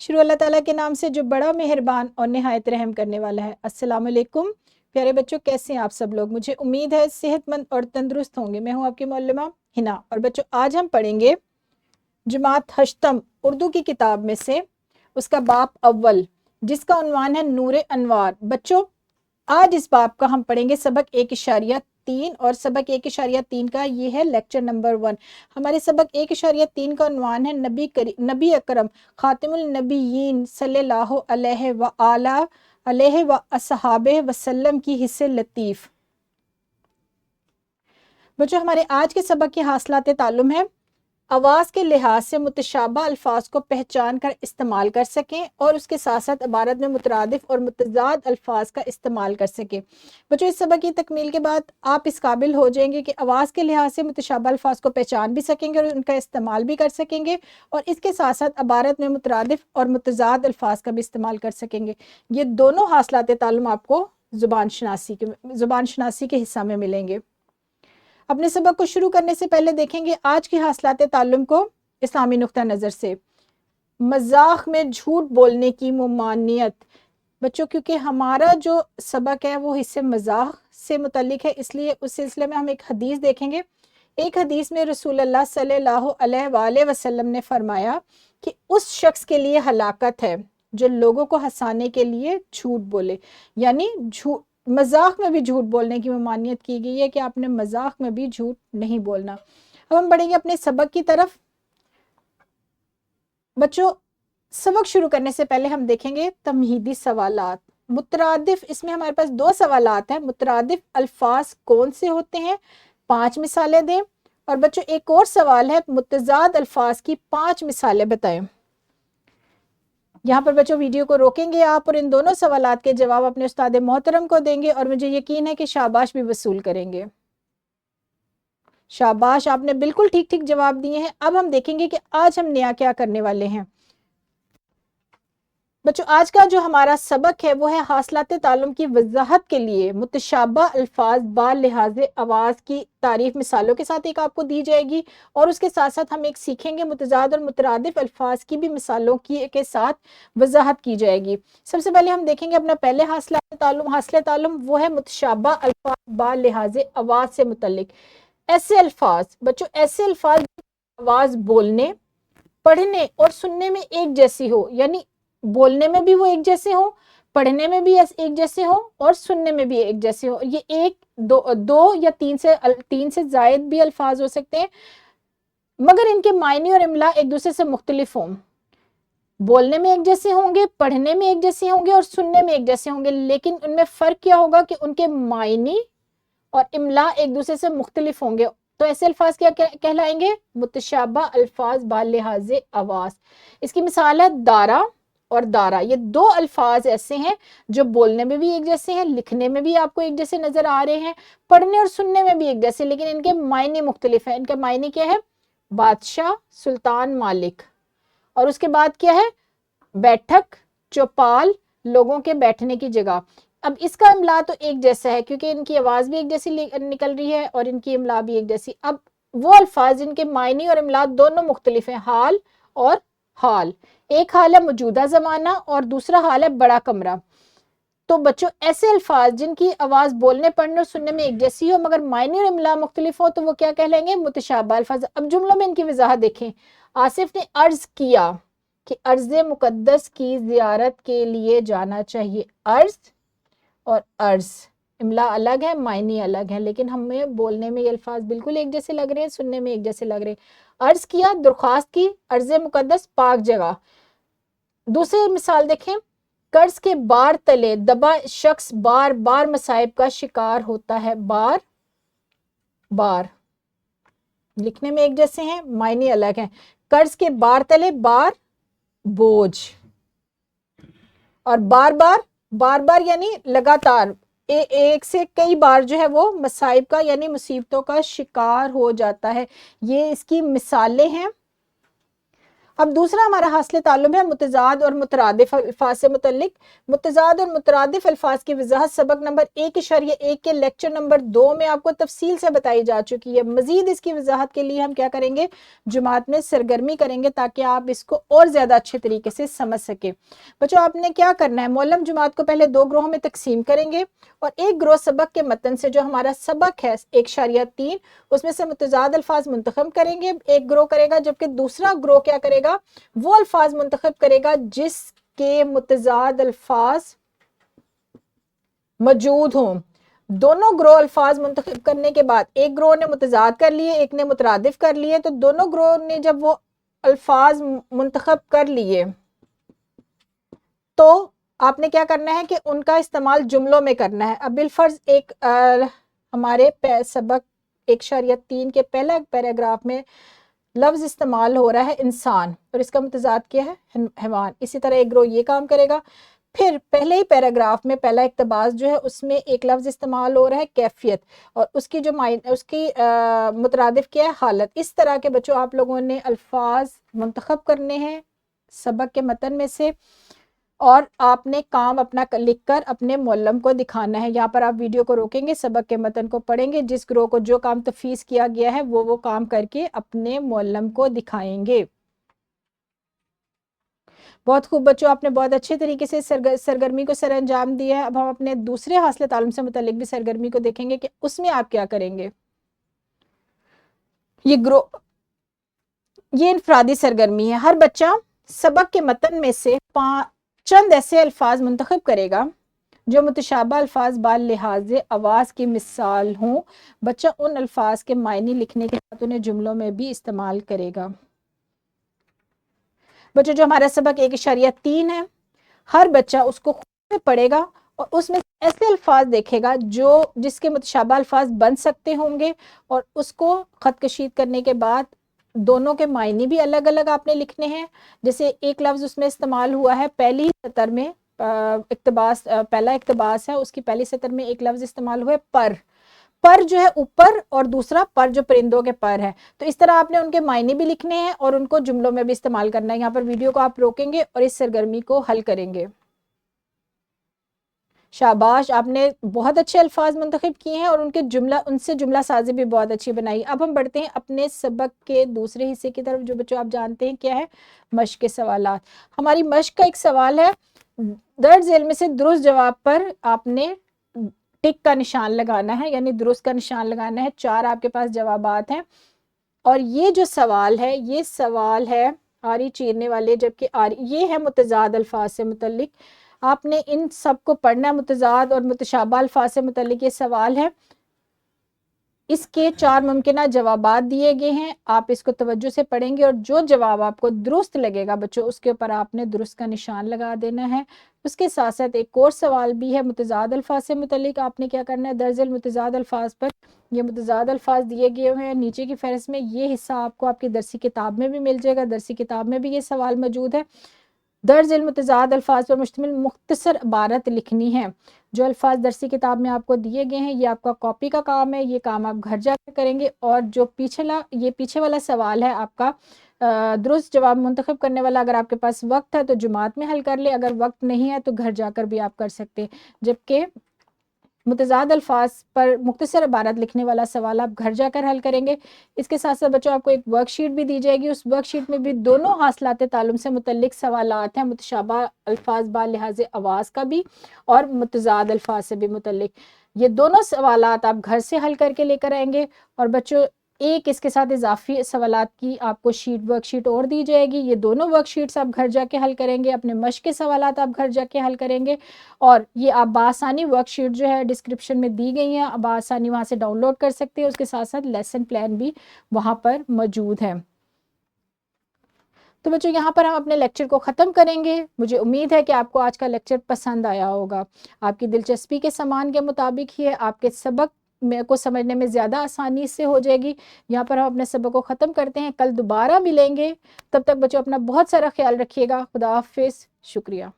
شروع اللہ تعالیٰ کے نام سے جو بڑا مہربان اور نہایت رحم کرنے والا ہے۔ السلام علیکم پیارے بچوں، کیسے ہیں آپ سب لوگ؟ مجھے امید ہے صحت مند اور تندرست ہوں گے۔ میں ہوں آپ کی معلمہ ہنا، اور بچوں آج ہم پڑھیں گے جماعت ہشتم اردو کی کتاب میں سے اس کا باب اول، جس کا عنوان ہے نور انوار۔ بچوں آج اس باب کا ہم پڑھیں گے سبق 1.3، اور سبق 1.3 کا یہ ہے لیکچر نمبر 1۔ ہمارے سبق 1.3 کا عنوان ہے نبی اکرم خاتم النبیین صلی اللہ علیہ وآلہ وسلم کی حصہ لطیف۔ بچوں ہمارے آج کے سبق کے حاصلات تعلم ہے آواز کے لحاظ سے متشابہ الفاظ کو پہچان کر استعمال کر سکیں، اور اس کے ساتھ ساتھ عبارت میں مترادف اور متضاد الفاظ کا استعمال کر سکیں۔ بچوں اس سبق کی تکمیل کے بعد آپ اس قابل ہو جائیں گے کہ آواز کے لحاظ سے متشابہ الفاظ کو پہچان بھی سکیں گے اور ان کا استعمال بھی کر سکیں گے، اور اس کے ساتھ ساتھ عبارت میں مترادف اور متضاد الفاظ کا بھی استعمال کر سکیں گے۔ یہ دونوں حاصلات تعلم آپ کو زبان شناسی کے حصہ میں ملیں گے۔ اپنے سبق کو شروع کرنے سے پہلے دیکھیں گے آج کی حاصلات تعلم کو اسلامی نقطہ نظر سے۔ مذاق میں جھوٹ بولنے کی ممانعت۔ بچوں کیونکہ ہمارا جو سبق ہے وہ حصے مذاق سے متعلق ہے، اس لیے اس سلسلے میں ہم ایک حدیث دیکھیں گے۔ ایک حدیث میں رسول اللہ صلی اللہ علیہ وآلہ وسلم نے فرمایا کہ اس شخص کے لیے ہلاکت ہے جو لوگوں کو ہنسانے کے لیے جھوٹ بولے، یعنی مذاق میں بھی جھوٹ بولنے کی ممانعت کی گئی ہے کہ آپ نے مذاق میں بھی جھوٹ نہیں بولنا۔ اب ہم بڑھیں گے اپنے سبق کی طرف۔ بچوں سبق شروع کرنے سے پہلے ہم دیکھیں گے تمہیدی سوالات۔ مترادف، اس میں ہمارے پاس 2 سوالات ہیں۔ مترادف الفاظ کون سے ہوتے ہیں؟ 5 مثالیں دیں۔ اور بچوں ایک اور سوال ہے، متضاد الفاظ کی 5 مثالیں بتائیں۔ یہاں پر بچوں ویڈیو کو روکیں گے آپ، اور ان دونوں سوالات کے جواب اپنے استاد محترم کو دیں گے، اور مجھے یقین ہے کہ شاباش بھی وصول کریں گے۔ شاباش، آپ نے بالکل ٹھیک جواب دیے ہیں۔ اب ہم دیکھیں گے کہ آج ہم نیا کیا کرنے والے ہیں۔ بچوں آج کا جو ہمارا سبق ہے وہ ہے حاصلات تعلم کی وضاحت کے لیے متشابہ الفاظ لحاظ آواز کی تعریف مثالوں کے ساتھ ایک آپ کو دی جائے گی، اور اس کے ساتھ ساتھ ہم ایک سیکھیں گے متضاد اور مترادف الفاظ کی بھی مثالوں کے ساتھ وضاحت کی جائے گی۔ سب سے پہلے ہم دیکھیں گے اپنا پہلے حاصل تعلم وہ ہے متشابہ الفاظ لحاظ آواز سے متعلق۔ ایسے الفاظ بچوں، ایسے الفاظ آواز بولنے، پڑھنے اور سننے میں ایک جیسی ہو، یعنی بولنے میں بھی وہ ایک جیسے ہوں، پڑھنے میں بھی ایک جیسے ہوں، اور سننے میں بھی ایک جیسے ہوں۔ یہ ایک دو یا تین سے زائد بھی الفاظ ہو سکتے ہیں، مگر ان کے معنی اور املا ایک دوسرے سے مختلف ہوں۔ بولنے میں ایک جیسے ہوں گے، پڑھنے میں ایک جیسے ہوں گے، اور سننے میں ایک جیسے ہوں گے، لیکن ان میں فرق کیا ہوگا کہ ان کے معنی اور املا ایک دوسرے سے مختلف ہوں گے۔ تو ایسے الفاظ کیا کہلائیں گے؟ متشابہ الفاظ لحاظ آواز۔ اس کی مثال ہے دارا اور دارا۔ یہ 2 الفاظ ایسے ہیں جو بولنے میں بھی ایک جیسے ہیں، لکھنے میں بھی آپ کو ایک جیسے نظر آ رہے ہیں، پڑھنے اور سننے میں بھی ایک جیسے، لیکن ان کے معنی مختلف ہیں۔ ان کے معنی کیا ہے؟ بادشاہ، سلطان، مالک۔ اور اس کے بعد کیا ہے؟ بیٹھک، چوپال، لوگوں کے بیٹھنے کی جگہ۔ اب اس کا املا تو ایک جیسا ہے کیونکہ ان کی آواز بھی ایک جیسی نکل رہی ہے اور ان کی املا بھی ایک جیسی۔ اب وہ الفاظ جن کے معنی اور املا دونوں مختلف ہیں، حال اور حال۔ ایک حال ہے موجودہ زمانہ اور دوسرا حال ہے بڑا کمرہ۔ تو بچوں ایسے الفاظ جن کی آواز بولنے، پڑھنے اور سننے میں ایک جیسی ہو مگر معنی اور املا مختلف ہو تو وہ کیا کہلائیں گے؟ متشابہ الفاظ۔ اب جملوں میں ان کی وضاحت دیکھیں۔ آصف نے عرض کیا کہ ارض مقدس کی زیارت کے لیے جانا چاہیے۔ عرض اور عرض، املا الگ ہے، معنی الگ ہے، لیکن ہمیں بولنے میں یہ الفاظ بالکل ایک جیسے لگ رہے ہیں، سننے میں ایک جیسے لگ رہے ہیں۔ عرض کیا، درخواست کی، ارض مقدس پاک جگہ۔ دوسری مثال دیکھیں، قرض کے بار تلے دبا شخص بار بار مصائب کا شکار ہوتا ہے۔ بار بار لکھنے میں ایک جیسے ہیں، معنی الگ ہیں۔ قرض کے بار تلے، بار بوجھ، اور بار بار یعنی لگاتار، ایک سے کئی بار جو ہے وہ مصائب کا یعنی مصیبتوں کا شکار ہو جاتا ہے۔ یہ اس کی مثالیں ہیں۔ अब दूसरा हमारा हासिल ताल्लुम है मुतज़ाद और मुतरादिफ अल्फाज से मुतल्लिक। मुतज़ाद और मुतरादिफ अल्फाज की वजाहत सबक नंबर 1.1 के लेक्चर नंबर 2 में आपको तफसील से बताई जा चुकी है। मजीद इसकी वजाहत के लिए हम क्या करेंगे, जुमात में सरगर्मी करेंगे ताकि आप इसको और ज़्यादा अच्छे तरीके से समझ सकें। बच्चों आपने क्या करना है, मौलम जुमात को पहले 2 ग्रोहों में तकसीम करेंगे और एक ग्रोह सबक के मतन से जो हमारा सबक है 1.3 उसमें से मुतज़ाद अल्फाज मुंतखब करेंगे, एक ग्रोह करेगा, जबकि दूसरा ग्रोह क्या करेगा, वो अल्फाज मुंतखब करेगा जिसके मुतज़ाद अल्फाज मौजूद हों। दोनों ग्रोह अल्फाज मुंतखब करने के बाद एक ग्रोह ने मुतज़ाद कर लिए, एक ने मुतरादिफ कर लिए, तो दोनों ग्रोह ने जब वो अल्फाज मुंतखब कर लिए तो आपने क्या करना है कि उनका इस्तेमाल जुमलों में करना है। अब बिलफर्ज एक हमारे सबक 1.3 के पहला पैराग्राफ में लफ्ज़ इस्तेमाल हो रहा है इंसान और इसका मुतज़ाद क्या है, हैवान। इसी तरह एक ग्रोह ये काम करेगा। फिर पहले ही पैराग्राफ में पहला इक्तबास जो है उसमें एक लफ्ज़ इस्तेमाल हो रहा है कैफियत और उसकी जो उसकी मुतरादिफ क्या है, हालत। इस तरह के बच्चों आप लोगों ने अल्फाज मुंतखब करने हैं सबक के मतन में से और आपने काम अपना लिखकर अपने मौलम को दिखाना है। यहाँ पर आप वीडियो को रोकेंगे, सबक के मतन को पढ़ेंगे, जिस ग्रोह को जो काम तफीज़ किया गया है वो काम करके अपने मौलम को दिखाएंगे। बहुत खूब बच्चों, आपने बहुत अच्छे तरीके से सरगर्मी को सरअंजाम दिया है। अब हम अपने दूसरे हासिल ताल्लुम से मुतल्लिक भी सरगर्मी को देखेंगे कि उसमें आप क्या करेंगे। ये इनफरादी सरगर्मी है। हर बच्चा सबक के मतन में से चंद ऐसे अल्फाज मुंतखब करेगा जो मुतशाबा अल्फाज बाल लिहाज आवाज़ की मिसाल हों। बच्चा उन अल्फाज के मायने लिखने के साथ उन्हें जुमलों में भी इस्तेमाल करेगा। बच्चों जो हमारा सबक 1.3 है, हर बच्चा उसको खुद से पढ़ेगा और उसमें ऐसे अल्फाज देखेगा जो जिसके मुतशाबा अल्फाज बन सकते होंगे और उसको खत कशीद करने के बाद दोनों के मायने भी अलग अलग आपने लिखने हैं। जैसे एक लफ्ज़ उसमें इस्तेमाल हुआ है पहली सतर में, पहला इक्तबास है, उसकी पहली सतर में एक लफ्ज़ इस्तेमाल हुआ है पर जो है ऊपर और दूसरा पर जो परिंदों के पर है। तो इस तरह आपने उनके मायने भी लिखने हैं और उनको जुमलों में भी इस्तेमाल करना है। यहाँ पर वीडियो को आप रोकेंगे और इस सरगर्मी को हल करेंगे। शाबाश, आपने बहुत अच्छे अल्फाज मुंतखब किए हैं और उनसे जुमला साजी भी बहुत अच्छी बनाई। अब हम बढ़ते हैं अपने सबक के दूसरे हिस्से की तरफ, जो बच्चों आप जानते हैं क्या है, मश्क के सवालात। हमारी मश्क का एक सवाल है, दर्ज झेल में से दुरुस्त जवाब पर आपने टिक का निशान लगाना है, यानी दुरुस्त का निशान लगाना है। 4 आपके पास जवाबात हैं और ये जो सवाल है ये सवाल है आरी चीरने वाले, जबकि ये है मुतज़ाद अल्फाज से मुतल्लिक। आपने इन सब को पढ़ना है। मुतज़ाद और मुतशाबा अल्फाज से मुतल्लिक ये सवाल है। इसके 4 मुमकिना जवाबात दिए गए हैं, आप इसको तवज्जो से पढ़ेंगे और जो जवाब आपको दुरुस्त लगेगा बच्चों उसके ऊपर आपने दुरुस्त का निशान लगा देना है। उसके साथ साथ एक और सवाल भी है मुतज़ाद अल्फाज से मुतल्लिक। आपने क्या करना है, दर्जल मुतज़ाद अल्फाज पर ये मुतज़ाद अल्फाज दिए गए हुए हैं नीचे की फहरिस्त में। ये हिस्सा आपको आपकी दरसी किताब में भी मिल जाएगा, दरसी किताब में भी ये सवाल मौजूद है। दर्ज मुतज़ाद अल्फाज पर मुश्तमिल मुख्तसर इबारत लिखनी है। जो अल्फाज दरसी किताब में आपको दिए गए हैं ये आपका कॉपी का काम है, ये काम आप घर जाकर करेंगे। और जो पीछे वाला सवाल है आपका दुरुस्त जवाब मुंतखब करने वाला, अगर आपके पास वक्त है तो जुमात में हल कर ले, अगर वक्त नहीं है तो घर जाकर भी आप कर सकते हैं। जबकि मुतज़ाद अल्फाज पर मुख्तसर इबारत लिखने वाला सवाल आप घर जाकर हल करेंगे। इसके साथ साथ बच्चों आपको एक वर्कशीट भी दी जाएगी, उस वर्कशीट में भी दोनों हासिलात ताल्लुम से मुतल्लिक सवालात हैं, मुतशाबा अल्फाज बा लिहाज आवाज़ का भी और मुतज़ाद अल्फाज से भी मुतल्लिक। ये दोनों सवालात आप घर से हल करके लेकर आएंगे। और बच्चों एक इसके साथ इजाफी सवालात की आपको वर्कशीट और दी जाएगी। ये दोनों वर्कशीट्स आप घर जाके हल करेंगे, अपने मश्क के सवालात आप घर जाके हल करेंगे और ये आप बासानी वर्कशीट जो है डिस्क्रिप्शन में दी गई हैं, आप आसानी वहाँ से डाउनलोड कर सकते हैं। उसके साथ साथ लेसन प्लान भी वहाँ पर मौजूद है। तो बच्चों यहाँ पर हम अपने लेक्चर को ख़त्म करेंगे। मुझे उम्मीद है कि आपको आज का लेक्चर पसंद आया होगा, आपकी दिलचस्पी के समान के मुताबिक ही है, आपके सबक को समझने में ज़्यादा आसानी से हो जाएगी। यहाँ पर हम अपने सबक को ख़त्म करते हैं, कल दोबारा मिलेंगे। तब तक बच्चों अपना बहुत सारा ख्याल रखिएगा। खुदा हाफिज़, शुक्रिया।